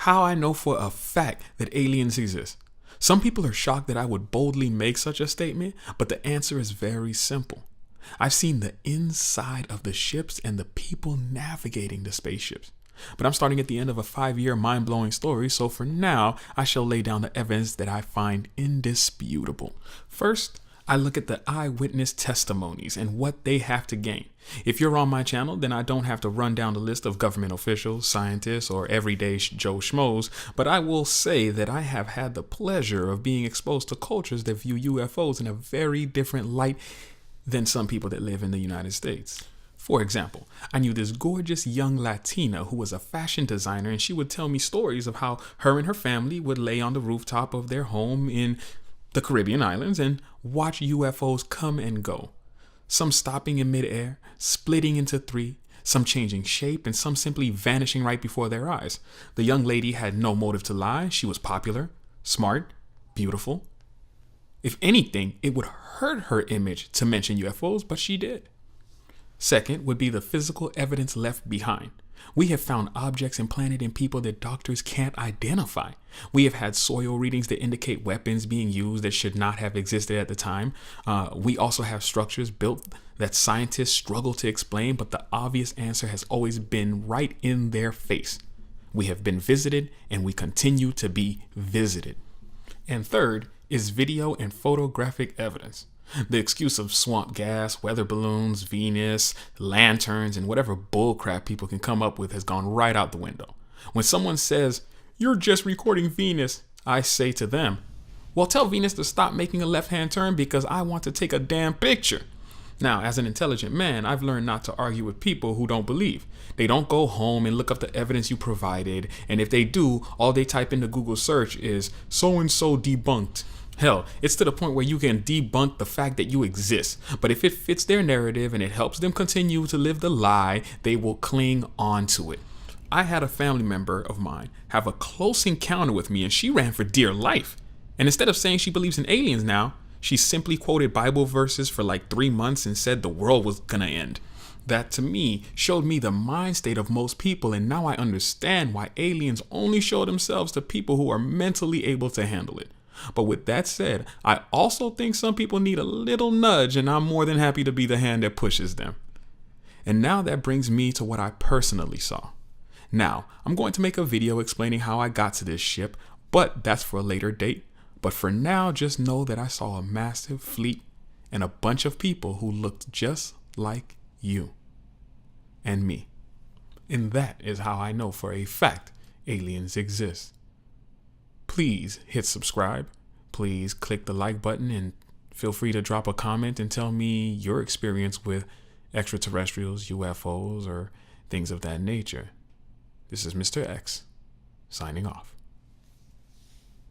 How I know for a fact that aliens exist. Some people are shocked that I would boldly make such a statement, but the answer is very simple. I've seen the inside of the ships and the people navigating the spaceships. But I'm starting at the end of a 5-year mind-blowing story, so for now, I shall lay down the evidence that I find indisputable. First, I look at the eyewitness testimonies and what they have to gain. If you're on my channel, then I don't have to run down the list of government officials, scientists, or everyday Joe Schmoes, but I will say that I have had the pleasure of being exposed to cultures that view UFOs in a very different light than some people that live in the United States. For example, I knew this gorgeous young Latina who was a fashion designer, and she would tell me stories of how her and her family would lay on the rooftop of their home in the Caribbean islands and watch UFOs come and go. Some stopping in midair, splitting into three, some changing shape, and some simply vanishing right before their eyes. The young lady had no motive to lie. She was popular, smart, beautiful. If anything, it would hurt her image to mention UFOs, but she did. Second would be the physical evidence left behind. We have found objects implanted in people that doctors can't identify. We have had soil readings that indicate weapons being used that should not have existed at the time. We also have structures built that scientists struggle to explain, but the obvious answer has always been right in their face. We have been visited, and we continue to be visited. And third is video and photographic evidence. The excuse of swamp gas, weather balloons, Venus, lanterns, and whatever bullcrap people can come up with has gone right out the window. When someone says, "You're just recording Venus," I say to them, "Well, tell Venus to stop making a left-hand turn because I want to take a damn picture." Now, as an intelligent man, I've learned not to argue with people who don't believe. They don't go home and look up the evidence you provided, and if they do, all they type into Google search is "so-and-so debunked." Hell, it's to the point where you can debunk the fact that you exist. But if it fits their narrative and it helps them continue to live the lie, they will cling on to it. I had a family member of mine have a close encounter with me, and she ran for dear life. And instead of saying she believes in aliens now, she simply quoted Bible verses for like 3 months and said the world was gonna end. That to me showed me the mind state of most people, and now I understand why aliens only show themselves to people who are mentally able to handle it. But with that said, I also think some people need a little nudge, and I'm more than happy to be the hand that pushes them. And now that brings me to what I personally saw. Now, I'm going to make a video explaining how I got to this ship, but that's for a later date. But for now, just know that I saw a massive fleet and a bunch of people who looked just like you and me. And that is how I know for a fact aliens exist. Please hit subscribe. Please click the like button and feel free to drop a comment and tell me your experience with extraterrestrials, UFOs, or things of that nature. This is Mr. X, signing off.